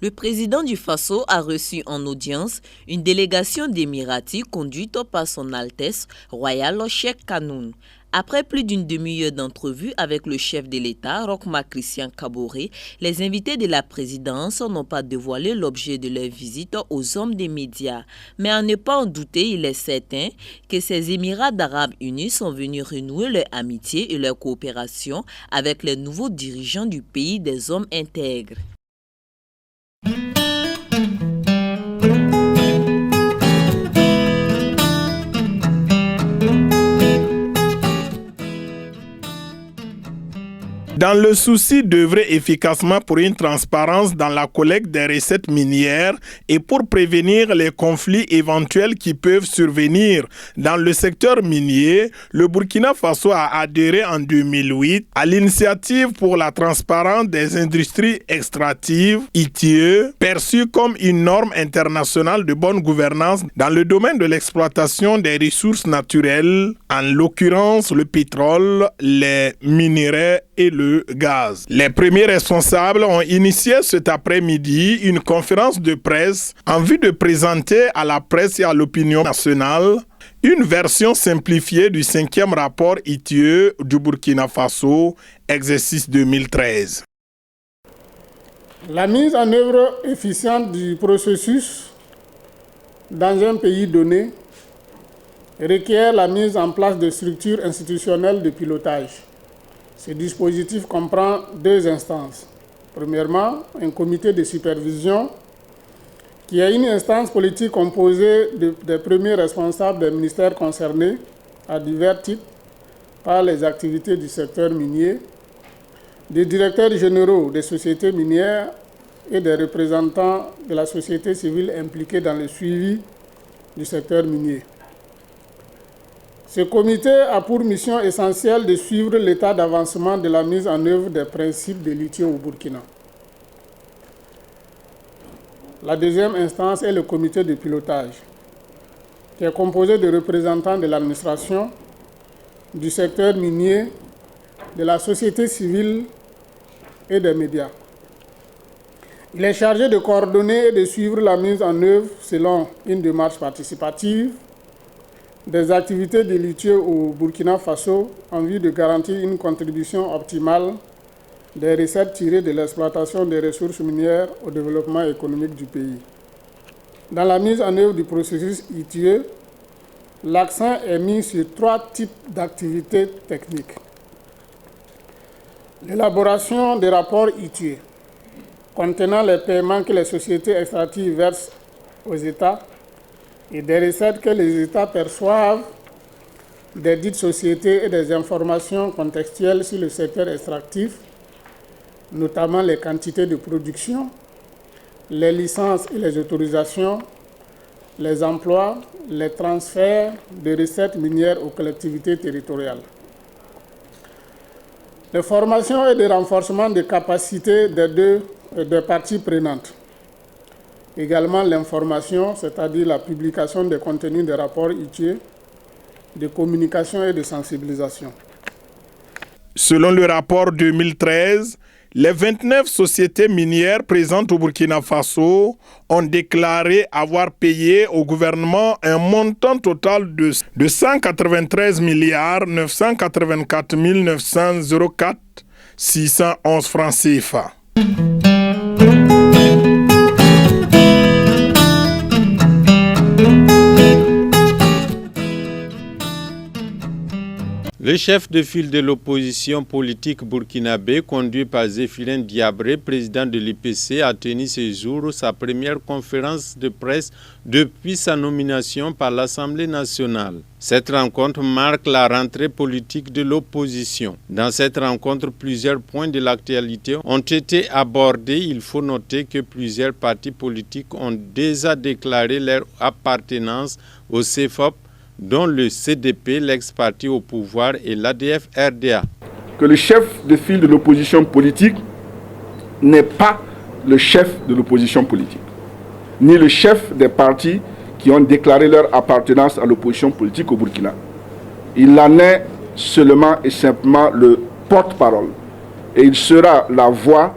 Le président du Faso a reçu en audience une délégation d'Émiratis conduite par son Altesse royale Cheikh Kanoun. Après plus d'une demi-heure d'entrevue avec le chef de l'État, Rochma Christian Kaboré, les invités de la présidence n'ont pas dévoilé l'objet de leur visite aux hommes des médias. Mais à ne pas en douter, il est certain que ces Émirats d'Arabes Unis sont venus renouer leur amitié et leur coopération avec les nouveaux dirigeants du pays des hommes intègres. Dans le souci d'œuvrer efficacement pour une transparence dans la collecte des recettes minières et pour prévenir les conflits éventuels qui peuvent survenir dans le secteur minier, le Burkina Faso a adhéré en 2008 à l'initiative pour la transparence des industries extractives, ITIE, perçue comme une norme internationale de bonne gouvernance dans le domaine de l'exploitation des ressources naturelles, en l'occurrence le pétrole, les minéraux et le gaz. Les premiers responsables ont initié cet après-midi une conférence de presse en vue de présenter à la presse et à l'opinion nationale une version simplifiée du 5e rapport ITIE du Burkina Faso, exercice 2013. La mise en œuvre efficiente du processus dans un pays donné requiert la mise en place de structures institutionnelles de pilotage. Ce dispositif comprend deux instances. Premièrement, un comité de supervision qui est une instance politique composée des premiers responsables des ministères concernés à divers titres par les activités du secteur minier, des directeurs généraux des sociétés minières et des représentants de la société civile impliqués dans le suivi du secteur minier. Ce comité a pour mission essentielle de suivre l'état d'avancement de la mise en œuvre des principes de l'ITIE au Burkina. La deuxième instance est le comité de pilotage, qui est composé de représentants de l'administration, du secteur minier, de la société civile et des médias. Il est chargé de coordonner et de suivre la mise en œuvre selon une démarche participative des activités de l'ITIE au Burkina Faso en vue de garantir une contribution optimale des recettes tirées de l'exploitation des ressources minières au développement économique du pays. Dans la mise en œuvre du processus ITIE, l'accent est mis sur trois types d'activités techniques. L'élaboration des rapports ITIE contenant les paiements que les sociétés extractives versent aux États et des recettes que les États perçoivent des dites sociétés et des informations contextuelles sur le secteur extractif, notamment les quantités de production, les licences et les autorisations, les emplois, les transferts de recettes minières aux collectivités territoriales. Les formations et le renforcement des capacités des parties prenantes. Également l'information, c'est-à-dire la publication des contenus des rapports ITIE, de communication et de sensibilisation. Selon le rapport 2013, les 29 sociétés minières présentes au Burkina Faso ont déclaré avoir payé au gouvernement un montant total de 193 984 904 611 francs CFA. Le chef de file de l'opposition politique burkinabé, conduit par Zéphirin Diabré, président de l'IPC, a tenu ce jour sa première conférence de presse depuis sa nomination par l'Assemblée nationale. Cette rencontre marque la rentrée politique de l'opposition. Dans cette rencontre, plusieurs points de l'actualité ont été abordés. Il faut noter que plusieurs partis politiques ont déjà déclaré leur appartenance au CFOP, dont le CDP, l'ex-parti au pouvoir, et l'ADF-RDA. Que le chef de file de l'opposition politique n'est pas le chef de l'opposition politique, ni le chef des partis qui ont déclaré leur appartenance à l'opposition politique au Burkina. Il en est seulement et simplement le porte-parole. Et il sera la voix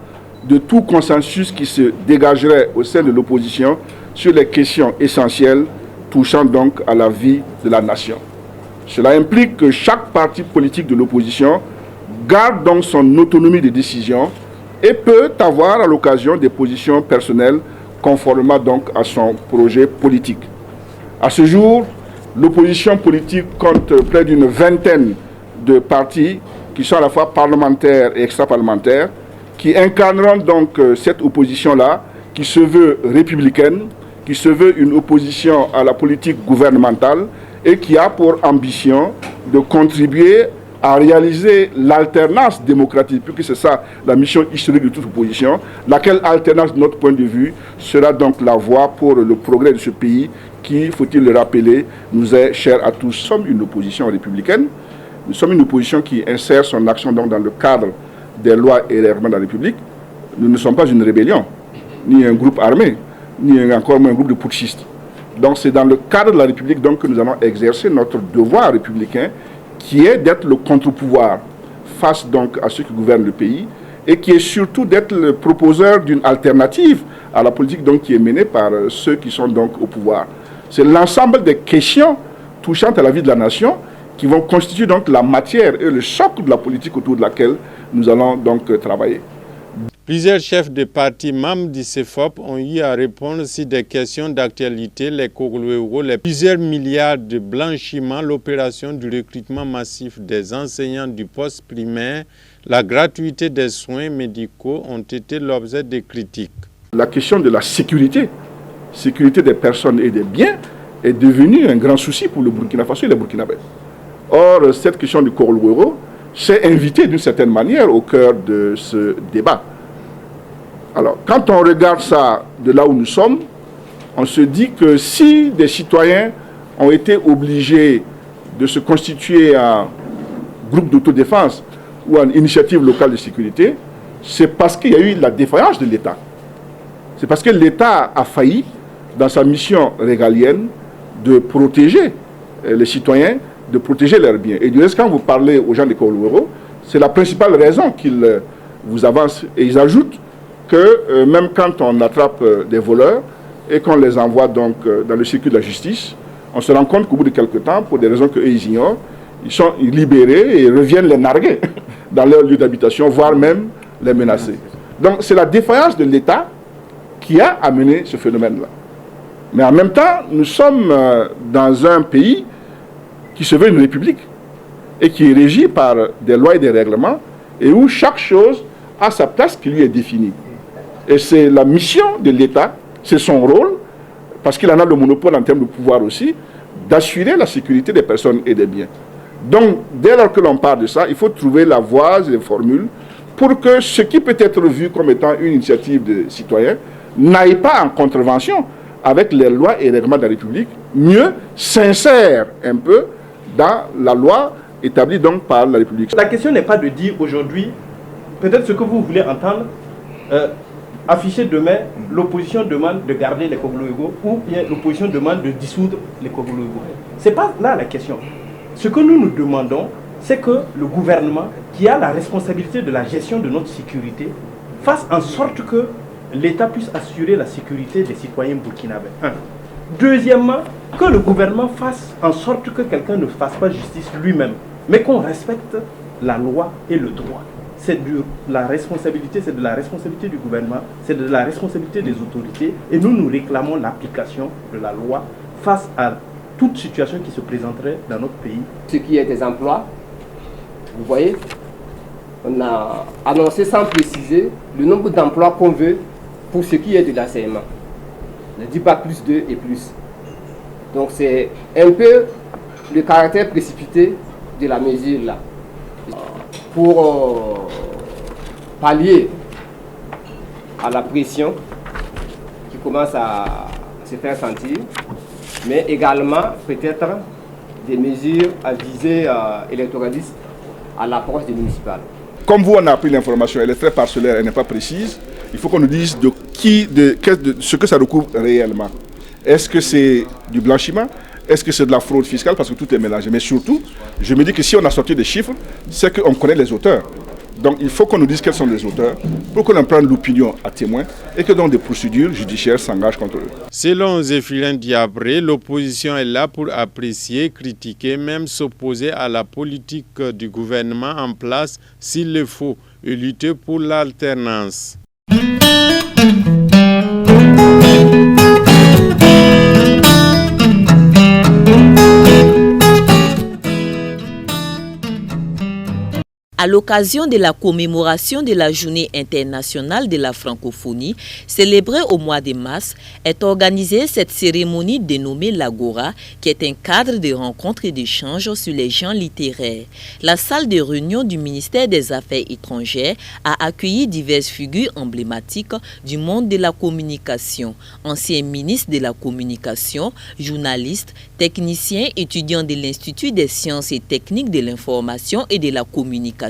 de tout consensus qui se dégagerait au sein de l'opposition sur les questions essentielles touchant donc à la vie de la nation. Cela implique que chaque parti politique de l'opposition garde donc son autonomie de décision et peut avoir à l'occasion des positions personnelles conformément donc à son projet politique. À ce jour, l'opposition politique compte près d'une vingtaine de partis qui sont à la fois parlementaires et extra-parlementaires, qui incarneront donc cette opposition-là, qui se veut républicaine, qui se veut une opposition à la politique gouvernementale et qui a pour ambition de contribuer à réaliser l'alternance démocratique, puisque c'est ça la mission historique de toute opposition, laquelle alternance, de notre point de vue, sera donc la voie pour le progrès de ce pays qui, faut-il le rappeler, nous est cher à tous. Nous sommes une opposition républicaine, nous sommes une opposition qui insère son action donc dans le cadre des lois et des règlements de la République. Nous ne sommes pas une rébellion, ni un groupe armé, ni encore moins un groupe de putschistes. Donc c'est dans le cadre de la République donc, que nous allons exercer notre devoir républicain, qui est d'être le contre-pouvoir face donc à ceux qui gouvernent le pays, et qui est surtout d'être le proposeur d'une alternative à la politique donc, qui est menée par ceux qui sont donc au pouvoir. C'est l'ensemble des questions touchant à la vie de la nation qui vont constituer donc la matière et le socle de la politique autour de laquelle nous allons donc travailler. Plusieurs chefs de partis membres du CEFOP ont eu à répondre sur des questions d'actualité, les Koglo-Héros, les plusieurs milliards de blanchiment, l'opération du recrutement massif des enseignants du poste primaire, la gratuité des soins médicaux ont été l'objet des critiques. La question de la sécurité des personnes et des biens est devenue un grand souci pour le Burkina Faso et les Burkinabés. Or, cette question du Koglo-Héros s'est invitée d'une certaine manière au cœur de ce débat. Alors, quand on regarde ça de là où nous sommes, on se dit que si des citoyens ont été obligés de se constituer en groupe d'autodéfense ou en initiative locale de sécurité, c'est parce qu'il y a eu la défaillance de l'État. C'est parce que l'État a failli dans sa mission régalienne de protéger les citoyens, de protéger leurs biens. Et du reste, quand vous parlez aux gens des Koglo-Héros, c'est la principale raison qu'ils vous avancent. Et ils ajoutent que même quand on attrape des voleurs et qu'on les envoie donc dans le circuit de la justice, on se rend compte qu'au bout de quelques temps, pour des raisons qu'eux ils ignorent, ils sont libérés et reviennent les narguer dans leur lieu d'habitation, voire même les menacer. Donc c'est la défaillance de l'État qui a amené ce phénomène-là. Mais en même temps, nous sommes dans un pays qui se veut une république et qui est régi par des lois et des règlements et où chaque chose a sa place qui lui est définie. Et c'est la mission de l'État, c'est son rôle, parce qu'il en a le monopole en termes de pouvoir aussi, d'assurer la sécurité des personnes et des biens. Donc, dès lors que l'on parle de ça, il faut trouver la voie et les formules pour que ce qui peut être vu comme étant une initiative de citoyens n'aille pas en contravention avec les lois et règlements de la République, mieux s'insère un peu dans la loi établie donc par la République. La question n'est pas de dire aujourd'hui, peut-être ce que vous voulez entendre, afficher demain, l'opposition demande de garder les Koglo-Héros ou bien l'opposition demande de dissoudre les Koglo-Héros. Ce n'est pas là la question. Ce que nous nous demandons, c'est que le gouvernement, qui a la responsabilité de la gestion de notre sécurité, fasse en sorte que l'État puisse assurer la sécurité des citoyens burkinabés. Un. Deuxièmement, que le gouvernement fasse en sorte que quelqu'un ne fasse pas justice lui-même, mais qu'on respecte la loi et le droit. C'est de la responsabilité du gouvernement, c'est de la responsabilité des autorités, et nous réclamons l'application de la loi face à toute situation qui se présenterait dans notre pays. Ce qui est des emplois, vous voyez, on a annoncé sans préciser le nombre d'emplois qu'on veut pour ce qui est de l'enseignement. Ne dit pas plus 2 et plus. Donc c'est un peu le caractère précipité de la mesure là. Pour pallier à la pression qui commence à se faire sentir, mais également peut-être des mesures à visée électoraliste à l'approche des municipales. Comme vous, on a appris l'information, elle est très parcellaire, elle n'est pas précise. Il faut qu'on nous dise de ce que ça recouvre réellement. Est-ce que c'est du blanchiment? Est-ce que c'est de la fraude fiscale? Parce que tout est mélangé. Mais surtout, je me dis que si on a sorti des chiffres, c'est qu'on connaît les auteurs. Donc il faut qu'on nous dise quels sont les auteurs pour qu'on en prenne l'opinion à témoin et que donc des procédures judiciaires s'engagent contre eux. Selon Zéphirin Diabré, l'opposition est là pour apprécier, critiquer, même s'opposer à la politique du gouvernement en place s'il le faut et lutter pour l'alternance. À l'occasion de la commémoration de la Journée internationale de la francophonie, célébrée au mois de mars, est organisée cette cérémonie dénommée l'Agora, qui est un cadre de rencontres et d'échanges sur les genres littéraires. La salle de réunion du ministère des Affaires étrangères a accueilli diverses figures emblématiques du monde de la communication, anciens ministres de la communication, journalistes, techniciens, étudiants de l'Institut des sciences et techniques de l'information et de la communication,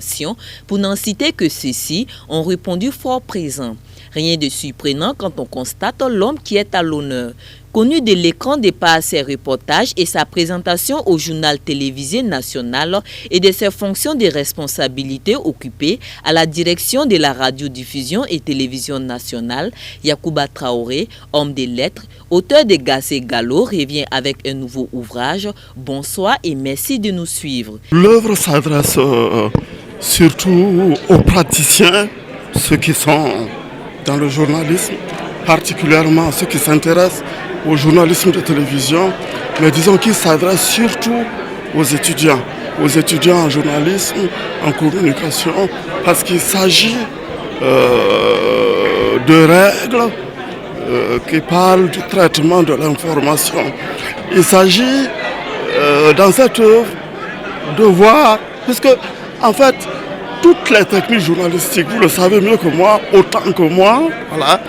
pour n'en citer que ceux-ci, ont répondu fort présents. Rien de surprenant quand on constate l'homme qui est à l'honneur. Connu de l'écran de par ses reportages et sa présentation au journal télévisé national et de ses fonctions de responsabilité occupées à la direction de la radiodiffusion et télévision nationale, Yacouba Traoré, homme des lettres, auteur de Gassé Gallo, revient avec un nouveau ouvrage. Bonsoir et merci de nous suivre. L'œuvre s'adresse surtout aux praticiens, ceux qui sont dans le journalisme, particulièrement ceux qui s'intéressent au journalisme de télévision, mais disons qu'il s'adresse surtout aux étudiants en journalisme, en communication, parce qu'il s'agit de règles qui parlent du traitement de l'information. Il s'agit dans cette œuvre de voir, puisque en fait, toutes les techniques journalistiques, vous le savez mieux que moi, autant que moi, voilà,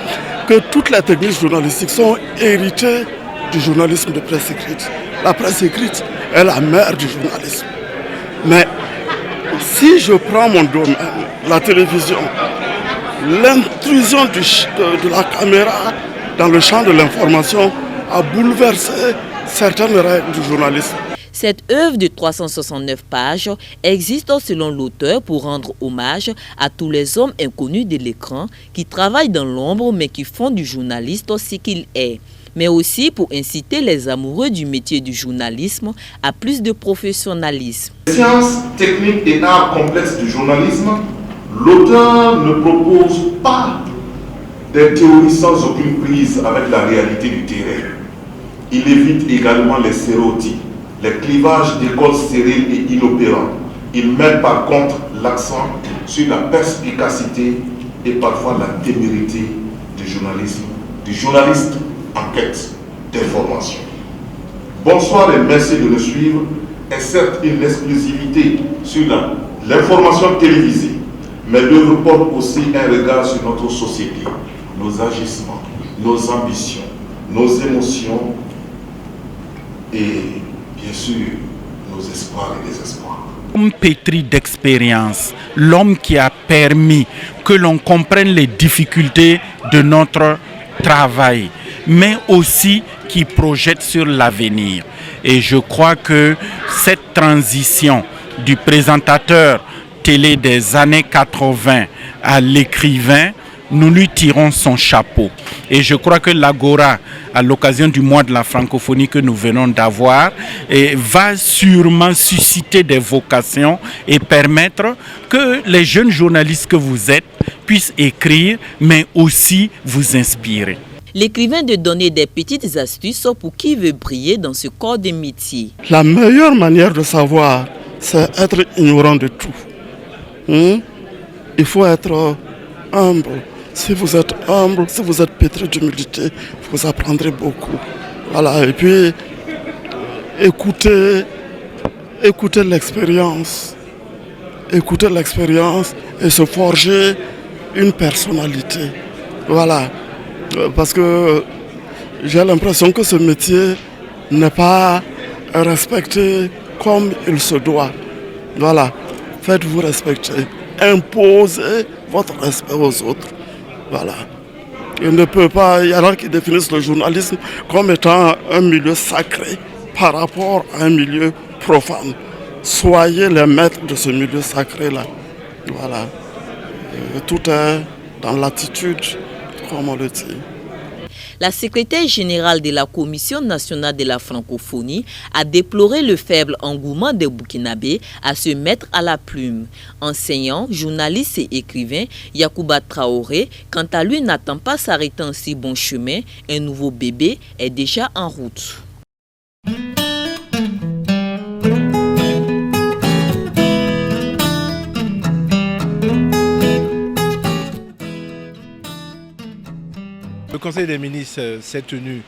que toutes les techniques journalistiques sont héritées du journalisme de presse écrite. La presse écrite est la mère du journalisme. Mais si je prends mon domaine, la télévision, l'intrusion de la caméra dans le champ de l'information a bouleversé certaines règles du journalisme. Cette œuvre de 369 pages existe selon l'auteur pour rendre hommage à tous les hommes inconnus de l'écran qui travaillent dans l'ombre mais qui font du journaliste ce qu'il est, mais aussi pour inciter les amoureux du métier du journalisme à plus de professionnalisme. Sciences, techniques et arts complexes du journalisme, l'auteur ne propose pas des théories sans aucune prise avec la réalité du terrain. Il évite également les stéréotypes, les clivages d'écoles stériles et inopérants. Il met par contre l'accent sur la perspicacité et parfois la témérité du journalisme, du journaliste en quête d'information. Bonsoir et merci de nous suivre est certes une exclusivité sur l'information télévisée, mais l'œuvre porte aussi un regard sur notre société, nos agissements, nos ambitions, nos émotions et bien sûr, nos espoirs et désespoirs. L'homme pétri d'expérience, l'homme qui a permis que l'on comprenne les difficultés de notre travail, mais aussi qui projette sur l'avenir. Et je crois que cette transition du présentateur télé des années 80 à l'écrivain, nous lui tirons son chapeau. Et je crois que l'Agora, à l'occasion du mois de la francophonie que nous venons d'avoir, va sûrement susciter des vocations et permettre que les jeunes journalistes que vous êtes puissent écrire, mais aussi vous inspirer. L'écrivain de donner des petites astuces pour qui veut briller dans ce corps de métier. La meilleure manière de savoir, c'est être ignorant de tout. Il faut être humble. Si vous êtes humble, si vous êtes pétri d'humilité, vous apprendrez beaucoup. Voilà, et puis écoutez l'expérience. Écoutez l'expérience et se forger une personnalité. Voilà, parce que j'ai l'impression que ce métier n'est pas respecté comme il se doit. Voilà, faites-vous respecter. Imposez votre respect aux autres. Voilà. Il ne peut pas, il y en a qui définissent le journalisme comme étant un milieu sacré par rapport à un milieu profane. Soyez les maîtres de ce milieu sacré-là. Voilà. tout est dans l'attitude, comme on le dit. La secrétaire générale de la Commission nationale de la francophonie a déploré le faible engouement des Burkinabés à se mettre à la plume. Enseignant, journaliste et écrivain, Yacouba Traoré, quant à lui, n'attend pas s'arrêter en si bon chemin. Un nouveau bébé est déjà en route. Le Conseil des ministres s'est tenu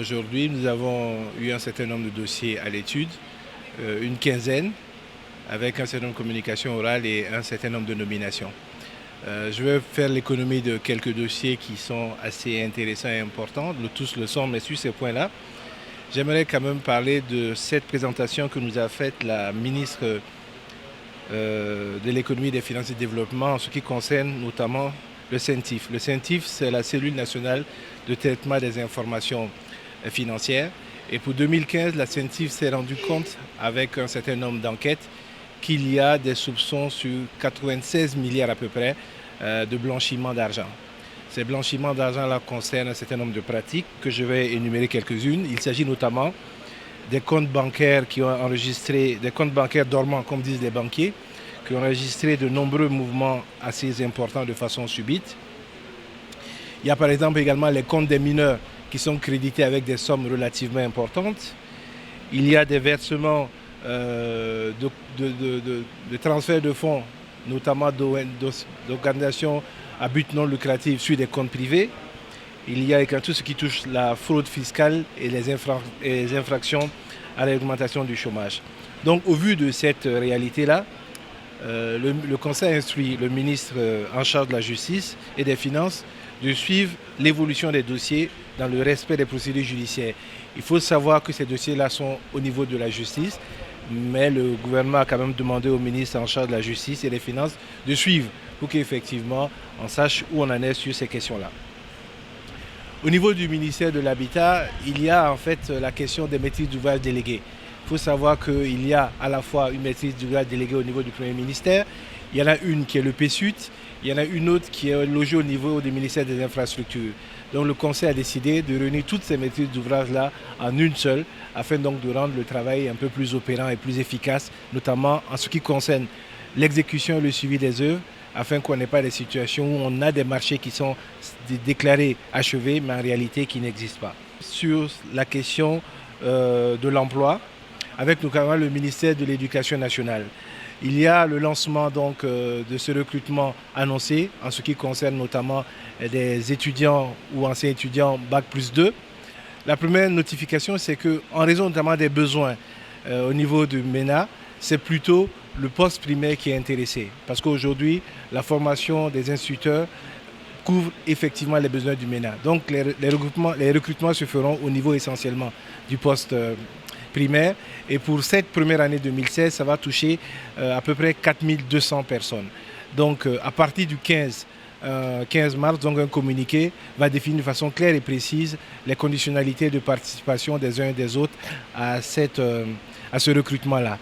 aujourd'hui. Nous avons eu un certain nombre de dossiers à l'étude, une quinzaine, avec un certain nombre de communications orales et un certain nombre de nominations. Je vais faire l'économie de quelques dossiers qui sont assez intéressants et importants. Tous le sont, mais sur ces points-là, j'aimerais quand même parler de cette présentation que nous a faite la ministre de l'économie, des finances et du développement en ce qui concerne notamment le CENTIF. Le CENTIF, c'est la cellule nationale de traitement des informations financières. Et pour 2015, la CENTIF s'est rendu compte, avec un certain nombre d'enquêtes, qu'il y a des soupçons sur 96 milliards à peu près de blanchiment d'argent. Ces blanchiments d'argent-là concernent un certain nombre de pratiques que je vais énumérer quelques-unes. Il s'agit notamment des comptes bancaires qui ont enregistré, des comptes bancaires dormants, comme disent les banquiers, qui ont enregistré de nombreux mouvements assez importants de façon subite. Il y a par exemple également les comptes des mineurs qui sont crédités avec des sommes relativement importantes. Il y a des versements de transfert de fonds, notamment d'organisations à but non lucratif sur des comptes privés. Il y a également tout ce qui touche la fraude fiscale et les infractions à l'augmentation du chômage. Donc au vu de cette réalité-là, le Conseil instruit le ministre en charge de la Justice et des Finances de suivre l'évolution des dossiers dans le respect des procédures judiciaires. Il faut savoir que ces dossiers-là sont au niveau de la justice, mais le gouvernement a quand même demandé au ministre en charge de la Justice et des Finances de suivre pour qu'effectivement on sache où on en est sur ces questions-là. Au niveau du ministère de l'Habitat, il y a en fait la question des maîtrises d'ouvrage déléguées. Il faut savoir qu'il y a à la fois une maîtrise d'ouvrage déléguée au niveau du Premier ministère, il y en a une qui est le PSUT, il y en a une autre qui est logée au niveau du ministère des Infrastructures. Donc le Conseil a décidé de réunir toutes ces maîtrises d'ouvrage-là en une seule, afin donc de rendre le travail un peu plus opérant et plus efficace, notamment en ce qui concerne l'exécution et le suivi des œuvres, afin qu'on n'ait pas des situations où on a des marchés qui sont déclarés achevés, mais en réalité qui n'existent pas. Sur la question de l'emploi, avec notamment le ministère de l'Éducation nationale. Il y a le lancement donc, de ce recrutement annoncé en ce qui concerne notamment des étudiants ou anciens étudiants Bac+2. La première notification, c'est qu'en raison notamment des besoins au niveau du MENA, c'est plutôt le poste primaire qui est intéressé. Parce qu'aujourd'hui, la formation des instituteurs couvre effectivement les besoins du MENA. Donc les recrutements se feront au niveau essentiellement du poste primaire. Et pour cette première année 2016, ça va toucher à peu près 4200 personnes. Donc à partir du 15 mars, donc un communiqué va définir de façon claire et précise les conditionnalités de participation des uns et des autres à ce recrutement-là.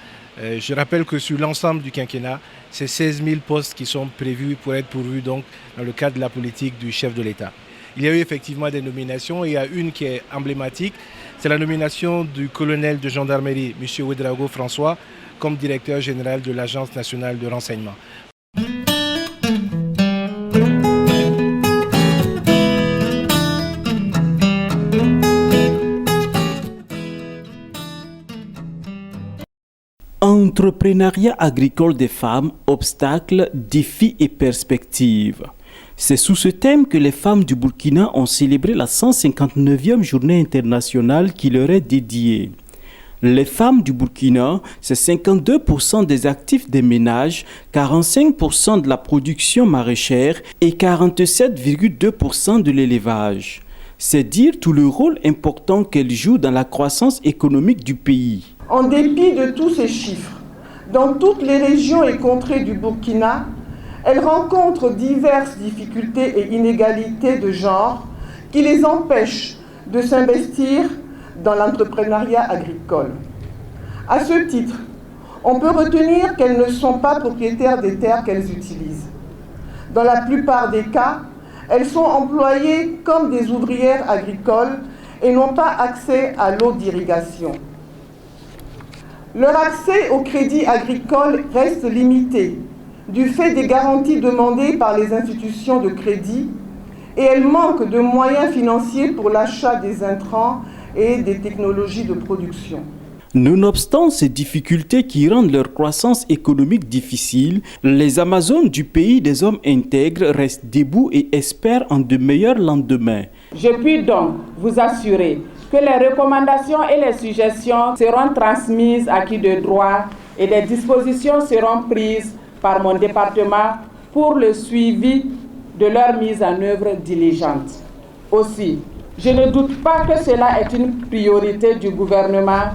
Je rappelle que sur l'ensemble du quinquennat, c'est 16 000 postes qui sont prévus pour être pourvus donc, dans le cadre de la politique du chef de l'État. Il y a eu effectivement des nominations et il y a une qui est emblématique, c'est la nomination du colonel de gendarmerie, M. Ouedraogo François, comme directeur général de l'Agence nationale de renseignement. Entrepreneuriat agricole des femmes, obstacles, défis et perspectives. C'est sous ce thème que les femmes du Burkina ont célébré la 159e journée internationale qui leur est dédiée. Les femmes du Burkina, c'est 52% des actifs des ménages, 45% de la production maraîchère et 47,2% de l'élevage. C'est dire tout le rôle important qu'elles jouent dans la croissance économique du pays. En dépit de tous ces chiffres, dans toutes les régions et contrées du Burkina, elles rencontrent diverses difficultés et inégalités de genre qui les empêchent de s'investir dans l'entrepreneuriat agricole. À ce titre, on peut retenir qu'elles ne sont pas propriétaires des terres qu'elles utilisent. Dans la plupart des cas, elles sont employées comme des ouvrières agricoles et n'ont pas accès à l'eau d'irrigation. Leur accès au crédit agricole reste limité du fait des garanties demandées par les institutions de crédit et elles manquent de moyens financiers pour l'achat des intrants et des technologies de production. Nonobstant ces difficultés qui rendent leur croissance économique difficile, les Amazones du pays des hommes intègres restent debout et espèrent en de meilleurs lendemains. Je puis donc vous assurer que les recommandations et les suggestions seront transmises à qui de droit et des dispositions seront prises par mon département pour le suivi de leur mise en œuvre diligente. Aussi, je ne doute pas que cela est une priorité du gouvernement,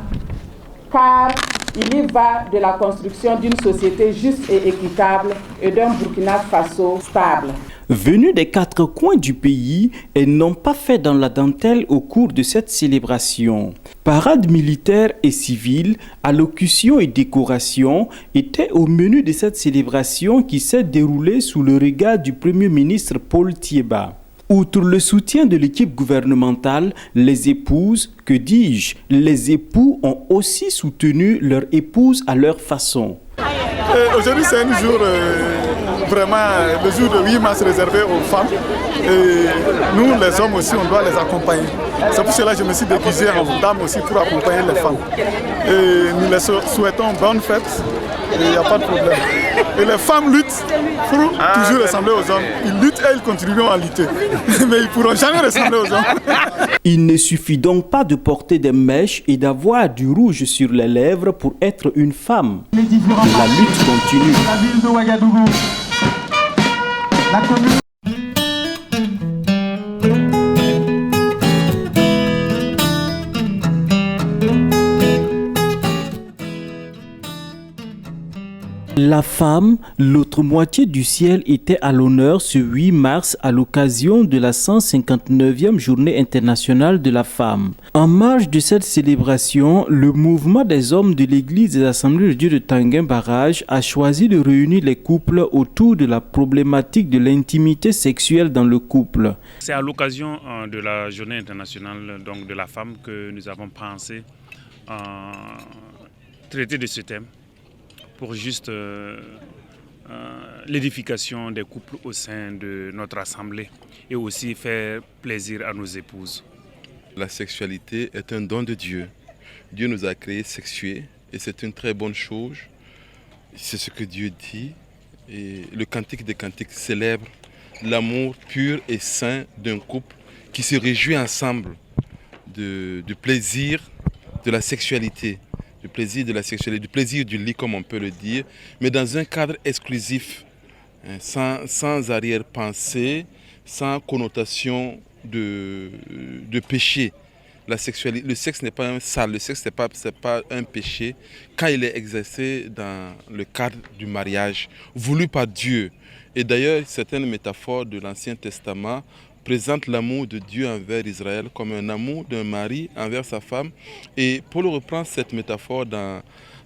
car il y va de la construction d'une société juste et équitable et d'un Burkina Faso stable. Venus des quatre coins du pays, elles n'ont pas fait dans la dentelle au cours de cette célébration. Parades militaires et civiles, allocutions et décorations étaient au menu de cette célébration qui s'est déroulée sous le regard du Premier ministre Paul Thiéba. Outre le soutien de l'équipe gouvernementale, les épouses, que dis-je, les époux ont aussi soutenu leur épouse à leur façon. Aujourd'hui, c'est un jour, vraiment, le jour de 8 mars réservé aux femmes. Et nous, les hommes aussi, on doit les accompagner. C'est pour cela que je me suis déguisé en dame aussi pour accompagner les femmes. Et nous les souhaitons bonne fête. Il n'y a pas de problème. Et les femmes luttent pour toujours ressembler aux hommes. Ils luttent et ils continueront à lutter. Mais ils ne pourront jamais ressembler aux hommes. Il ne suffit donc pas de porter des mèches et d'avoir du rouge sur les lèvres pour être une femme. La lutte continue. La ville de Ouagadougou. La commune. La femme, l'autre moitié du ciel, était à l'honneur ce 8 mars à l'occasion de la 159e Journée internationale de la femme. En marge de cette célébration, le mouvement des hommes de l'église des Assemblées de Dieu de Tanguin Barrage a choisi de réunir les couples autour de la problématique de l'intimité sexuelle dans le couple. C'est à l'occasion de la Journée internationale donc, de la femme que nous avons pensé traiter de ce thème, pour juste l'édification des couples au sein de notre assemblée et aussi faire plaisir à nos épouses. La sexualité est un don de Dieu. Dieu nous a créés sexués et c'est une très bonne chose. C'est ce que Dieu dit. Et le Cantique des Cantiques célèbre l'amour pur et saint d'un couple qui se réjouit ensemble du plaisir de la sexualité. Du plaisir de la sexualité, du plaisir du lit comme on peut le dire, mais dans un cadre exclusif, sans arrière-pensée, sans connotation de péché. La sexualité, le sexe n'est pas un sale, le sexe c'est pas un péché quand il est exercé dans le cadre du mariage, voulu par Dieu. Et d'ailleurs, certaines métaphores de l'Ancien Testament présente l'amour de Dieu envers Israël comme un amour d'un mari envers sa femme. Et Paul reprend cette métaphore dans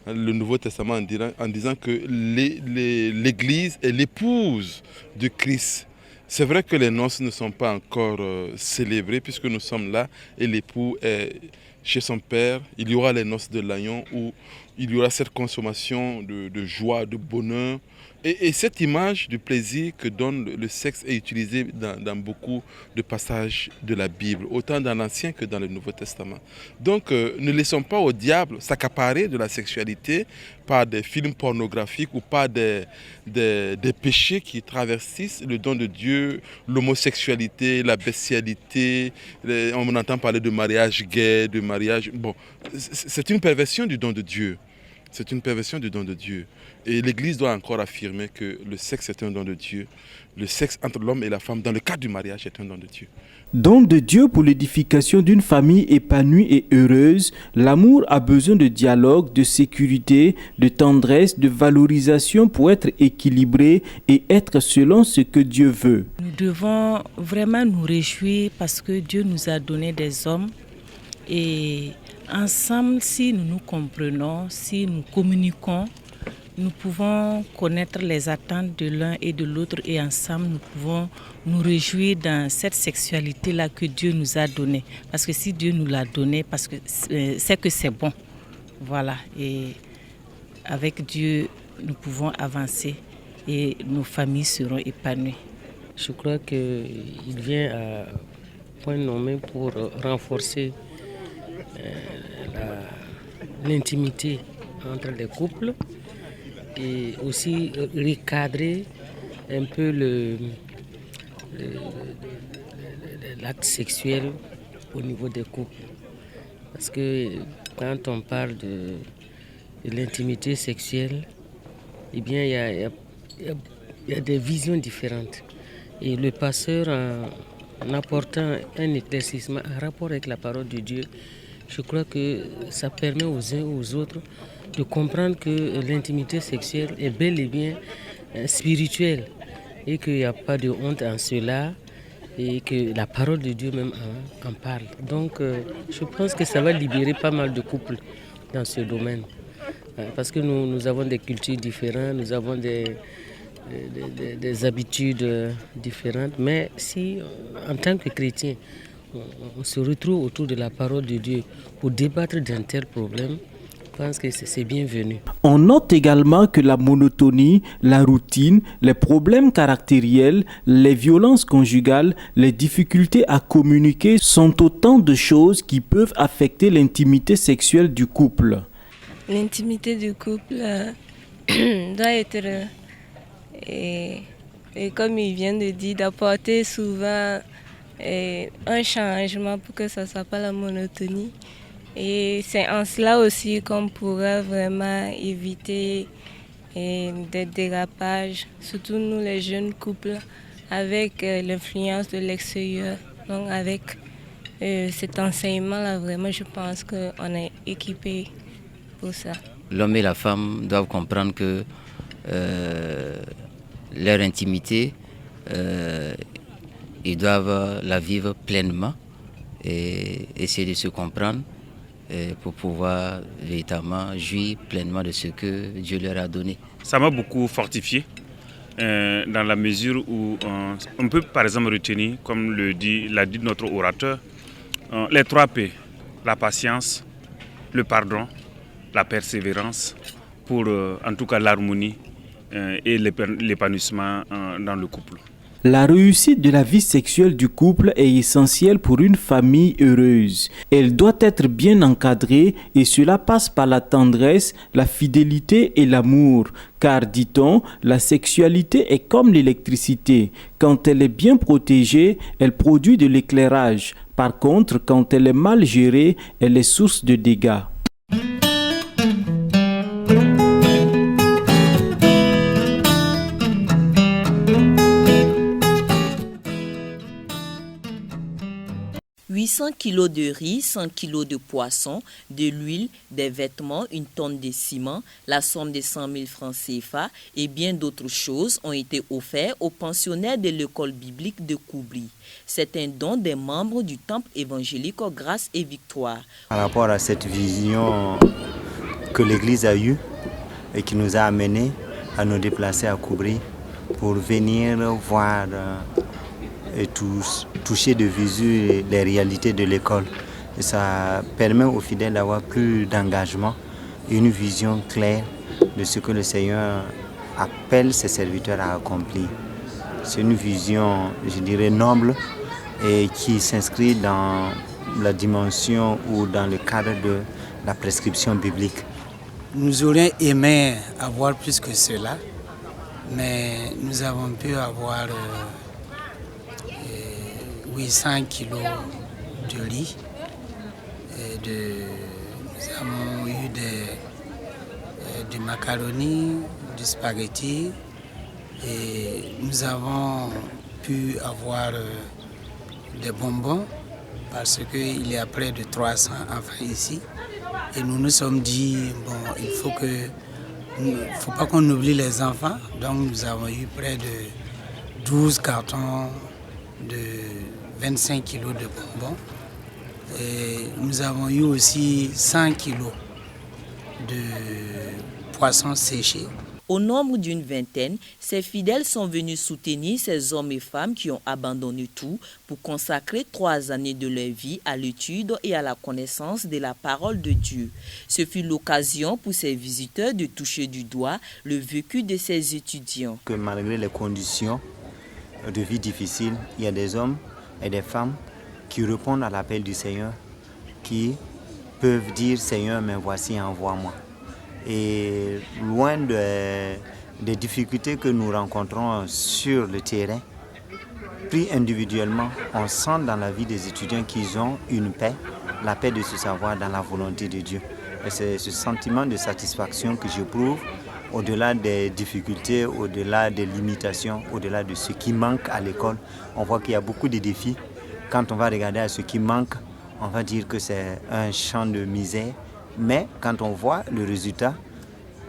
le Nouveau Testament en disant que l'Église est l'épouse de Christ. C'est vrai que les noces ne sont pas encore célébrées puisque nous sommes là et l'époux est chez son père. Il y aura les noces de l'agneau où il y aura cette consommation de joie, de bonheur. Et cette image du plaisir que donne le sexe est utilisée dans beaucoup de passages de la Bible, autant dans l'Ancien que dans le Nouveau Testament. Donc ne laissons pas au diable s'accaparer de la sexualité par des films pornographiques ou par des péchés qui traversent le don de Dieu, l'homosexualité, la bestialité. On entend parler de mariage gay, de mariage... Bon, c'est une perversion du don de Dieu. C'est une perversion du don de Dieu. Et l'Église doit encore affirmer que le sexe est un don de Dieu. Le sexe entre l'homme et la femme dans le cadre du mariage est un don de Dieu. Don de Dieu pour l'édification d'une famille épanouie et heureuse, l'amour a besoin de dialogue, de sécurité, de tendresse, de valorisation pour être équilibré et être selon ce que Dieu veut. Nous devons vraiment nous réjouir parce que Dieu nous a donné des hommes et ensemble, si nous nous comprenons, si nous communiquons, nous pouvons connaître les attentes de l'un et de l'autre et ensemble nous pouvons nous réjouir dans cette sexualité-là que Dieu nous a donnée. Parce que si Dieu nous l'a donnée, parce que c'est bon. Voilà, et avec Dieu, nous pouvons avancer et nos familles seront épanouies. Je crois qu'il vient à point nommé pour renforcer l'intimité entre les couples et aussi recadrer un peu l'acte sexuel au niveau des couples. Parce que quand on parle de l'intimité sexuelle, eh bien, il y a des visions différentes. Et le pasteur, en apportant un éclaircissement en rapport avec la parole de Dieu, je crois que ça permet aux uns aux autres de comprendre que l'intimité sexuelle est bel et bien spirituelle et qu'il n'y a pas de honte en cela et que la parole de Dieu même en parle. Donc je pense que ça va libérer pas mal de couples dans ce domaine. Parce que nous avons des cultures différentes, nous avons des habitudes différentes, mais si en tant que chrétien, on se retrouve autour de la parole de Dieu pour débattre d'un tel problème, je pense que c'est bienvenu. On note également que la monotonie, la routine, les problèmes caractériels, les violences conjugales, les difficultés à communiquer sont autant de choses qui peuvent affecter l'intimité sexuelle du couple. L'intimité du couple doit être, et comme il vient de dire, d'apporter souvent un changement pour que ça ne soit pas la monotonie. Et c'est en cela aussi qu'on pourra vraiment éviter des dérapages, surtout nous les jeunes couples, avec l'influence de l'extérieur. Donc avec cet enseignement-là, vraiment, je pense qu'on est équipé pour ça. L'homme et la femme doivent comprendre que leur intimité, ils doivent la vivre pleinement et essayer de se comprendre pour pouvoir véritablement jouir pleinement de ce que Dieu leur a donné. Ça m'a beaucoup fortifié dans la mesure où on peut par exemple retenir, comme l'a dit notre orateur, les 3 P, la patience, le pardon, la persévérance pour en tout cas l'harmonie et l'épanouissement dans le couple. La réussite de la vie sexuelle du couple est essentielle pour une famille heureuse. Elle doit être bien encadrée et cela passe par la tendresse, la fidélité et l'amour. Car, dit-on, la sexualité est comme l'électricité. Quand elle est bien protégée, elle produit de l'éclairage. Par contre, quand elle est mal gérée, elle est source de dégâts. « 800 kg de riz, 100 kg de poisson, de l'huile, des vêtements, une tonne de ciment, la somme de 100 000 francs CFA et bien d'autres choses ont été offerts aux pensionnaires de l'école biblique de Koubri. C'est un don des membres du temple évangélique Grâce et Victoire. Par rapport à cette vision que l'Église a eue et qui nous a amenés à nous déplacer à Koubri pour venir voir et toucher de visu les réalités de l'école. Et ça permet aux fidèles d'avoir plus d'engagement et une vision claire de ce que le Seigneur appelle ses serviteurs à accomplir. C'est une vision, je dirais, noble et qui s'inscrit dans la dimension ou dans le cadre de la prescription biblique. Nous aurions aimé avoir plus que cela, mais nous avons pu avoir 800 kilos de riz. Nous avons eu du macaroni, du spaghetti et nous avons pu avoir des bonbons parce qu'il y a près de 300 enfants ici. Et nous nous sommes dit, bon, il faut pas qu'on oublie les enfants. Donc nous avons eu près de 12 cartons de 25 kilos de bonbons. Et nous avons eu aussi 100 kilos de poissons séchés Au nombre d'une vingtaine, ces fidèles sont venus soutenir ces hommes et femmes qui ont abandonné tout pour consacrer 3 années de leur vie à l'étude et à la connaissance de la parole de Dieu. Ce fut l'occasion pour ces visiteurs de toucher du doigt le vécu de ces étudiants. Que malgré les conditions de vie difficiles, il y a des hommes et des femmes qui répondent à l'appel du Seigneur, qui peuvent dire « Seigneur, mais voici, envoie-moi ». Et loin des difficultés que nous rencontrons sur le terrain, pris individuellement, on sent dans la vie des étudiants qu'ils ont une paix, la paix de se savoir dans la volonté de Dieu. Et c'est ce sentiment de satisfaction que j'éprouve au-delà des difficultés, au-delà des limitations, au-delà de ce qui manque à l'école. On voit qu'il y a beaucoup de défis. Quand on va regarder à ce qui manque, on va dire que c'est un champ de misère. Mais quand on voit le résultat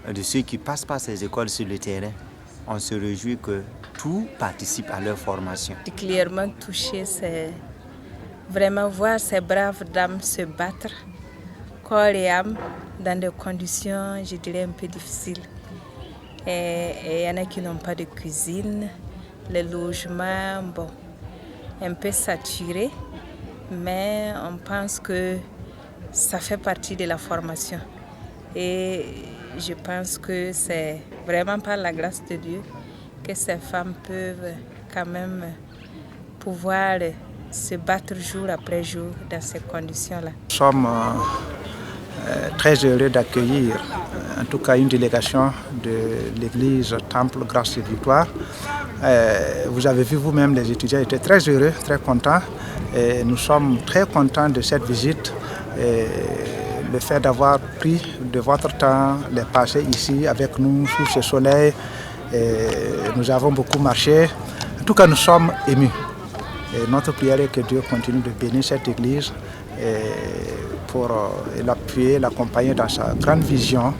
de ceux qui passent par ces écoles sur le terrain, on se réjouit que tout participe à leur formation. Particulièrement touché, c'est vraiment voir ces braves dames se battre, corps et âme, dans des conditions, je dirais, un peu difficiles. Et il y en a qui n'ont pas de cuisine, les logements, bon, un peu saturés, mais on pense que ça fait partie de la formation. Et je pense que c'est vraiment par la grâce de Dieu que ces femmes peuvent quand même pouvoir se battre jour après jour dans ces conditions-là. Nous sommes très heureux d'accueillir en tout cas une délégation de l'église Temple Grâce et Victoire. Vous avez vu vous-même, les étudiants étaient très heureux, très contents. Et nous sommes très contents de cette visite. Et le fait d'avoir pris de votre temps, les passer ici avec nous sous ce soleil, et nous avons beaucoup marché. En tout cas, nous sommes émus. Et notre prière est que Dieu continue de bénir cette église pour l'appuyer, l'accompagner dans sa grande vision,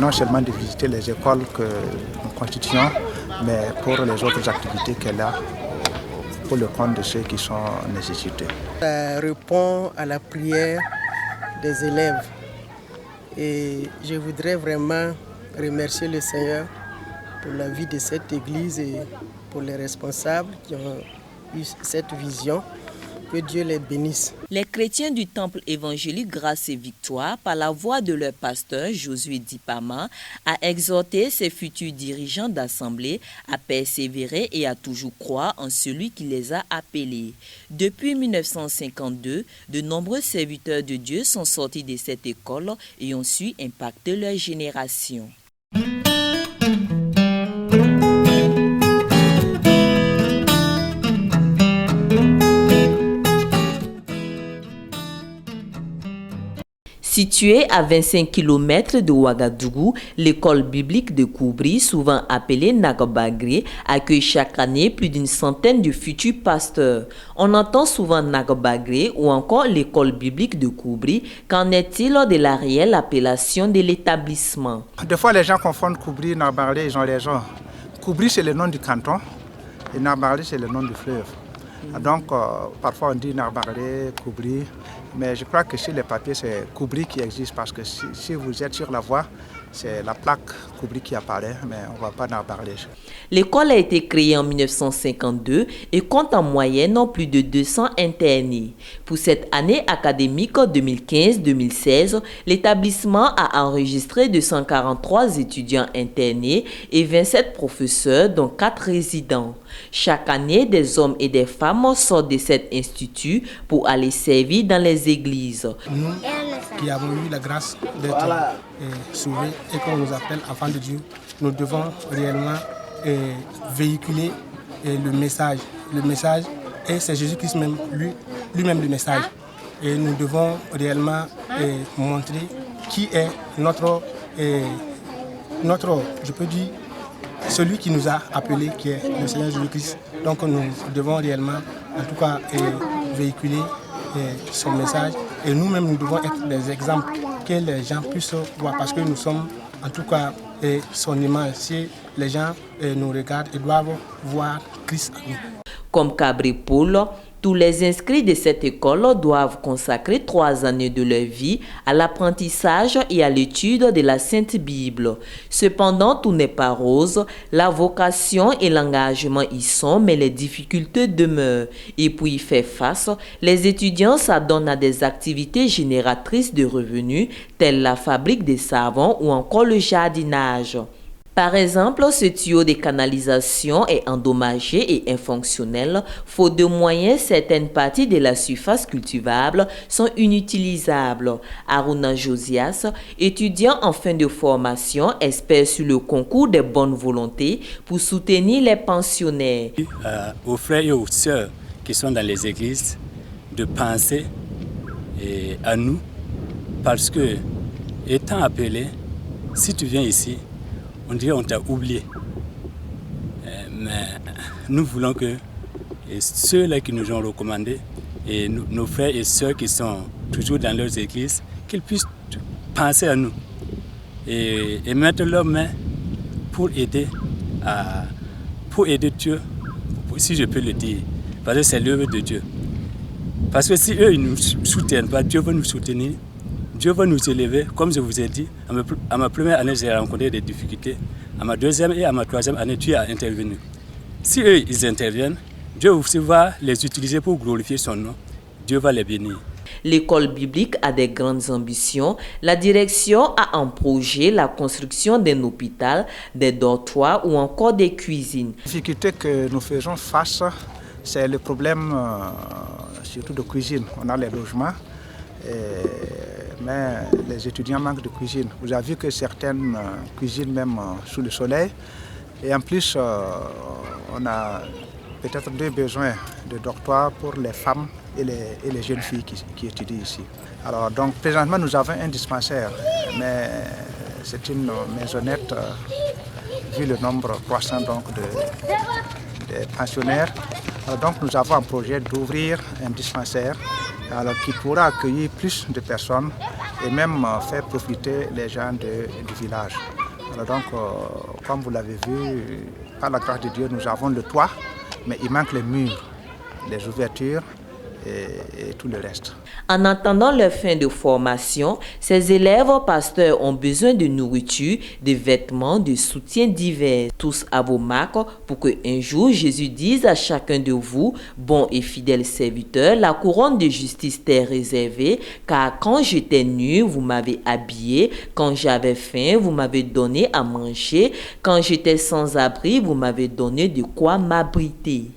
non seulement de visiter les écoles que nous constituons, mais pour les autres activités qu'elle a pour le compte de ceux qui sont nécessités. Ça répond à la prière des élèves et je voudrais vraiment remercier le Seigneur pour la vie de cette église et pour les responsables qui ont eu cette vision. Que Dieu les bénisse. Les chrétiens du temple évangélique Grâce et Victoire, par la voix de leur pasteur Josué Dipama, a exhorté ses futurs dirigeants d'assemblée à persévérer et à toujours croire en celui qui les a appelés. Depuis 1952, de nombreux serviteurs de Dieu sont sortis de cette école et ont su impacter leur génération. Située à 25 km de Ouagadougou, l'école biblique de Koubri, souvent appelée Nagbagré, accueille chaque année plus d'une centaine de futurs pasteurs. On entend souvent Nagbagré ou encore l'école biblique de Koubri. Qu'en est-il de la réelle appellation de l'établissement? Des fois, les gens confondent Koubri et Nagbagré, ils ont raison. Koubri, c'est le nom du canton et Nagbagré, c'est le nom du fleuve. Donc, parfois on dit Nagbagré, Koubri, mais je crois que sur les papiers, c'est Koubri qui existe parce que si vous êtes sur la voie, c'est la plaque Koubri qui apparaît, mais on ne va pas Nagbagré. L'école a été créée en 1952 et compte en moyenne plus de 200 internés. Pour cette année académique 2015-2016, l'établissement a enregistré 243 étudiants internés et 27 professeurs, dont 4 résidents. Chaque année, des hommes et des femmes sortent de cet institut pour aller servir dans les églises. Nous qui avons eu la grâce d'être sauvés et qu'on nous appelle enfants de Dieu, nous devons réellement véhiculer le message. Le message, et c'est Jésus-Christ lui-même le message. Et nous devons réellement montrer qui est notre, je peux dire, celui qui nous a appelés, qui est le Seigneur Jésus-Christ. Donc nous devons réellement, en tout cas, véhiculer son message. Et nous-mêmes, nous devons être des exemples que les gens puissent voir, parce que nous sommes, en tout cas, son image. Si les gens nous regardent, ils doivent voir Christ en nous. Comme Cabri Paul, Tous les inscrits de cette école doivent consacrer 3 années de leur vie à l'apprentissage et à l'étude de la Sainte Bible. Cependant, tout n'est pas rose. La vocation et l'engagement y sont, mais les difficultés demeurent. Et pour y faire face, les étudiants s'adonnent à des activités génératrices de revenus, telles la fabrique des savons ou encore le jardinage. Par exemple, ce tuyau de canalisation est endommagé et infonctionnel. Faute de moyens, certaines parties de la surface cultivable sont inutilisables. Aruna Josias, étudiant en fin de formation, espère sur le concours des bonnes volontés pour soutenir les pensionnaires. Aux frères et aux sœurs qui sont dans les églises, de penser à nous, parce que, étant appelé, si tu viens ici, on dirait qu'on t'a oublié. Mais nous voulons que ceux-là qui nous ont recommandé, et nos frères et sœurs qui sont toujours dans leurs églises, qu'ils puissent penser à nous et mettre leurs mains pour aider Dieu, si je peux le dire, parce que c'est l'œuvre de Dieu. Parce que si eux, ils ne nous soutiennent pas, Dieu va nous soutenir. Dieu va nous élever, comme je vous ai dit. À ma première année, j'ai rencontré des difficultés. À ma deuxième et à ma troisième année, Dieu a intervenu. Si eux, ils interviennent, Dieu aussi va les utiliser pour glorifier son nom. Dieu va les bénir. L'école biblique a des grandes ambitions. La direction a en projet la construction d'un hôpital, des dortoirs ou encore des cuisines. La difficulté que nous faisons face, c'est le problème surtout de cuisine. On a les logements. Mais les étudiants manquent de cuisine. Vous avez vu que certaines cuisinent même sous le soleil. Et en plus, on a peut-être 2 besoins de dortoirs pour les femmes et les jeunes filles qui étudient ici. Alors donc présentement nous avons un dispensaire, mais c'est une maisonnette vu le nombre croissant donc de pensionnaires. Alors donc nous avons un projet d'ouvrir un dispensaire qui pourra accueillir plus de personnes et même faire profiter les gens du village. Alors donc, comme vous l'avez vu, par la grâce de Dieu, nous avons le toit, mais il manque les murs, les ouvertures et tout le reste. En attendant leur fin de formation, ces élèves pasteurs ont besoin de nourriture, de vêtements, de soutien divers. Tous à vos marques pour qu'un jour Jésus dise à chacun de vous, bon et fidèle serviteur, la couronne de justice t'est réservée, car quand j'étais nu, vous m'avez habillé, quand j'avais faim, vous m'avez donné à manger, quand j'étais sans abri, vous m'avez donné de quoi m'abriter.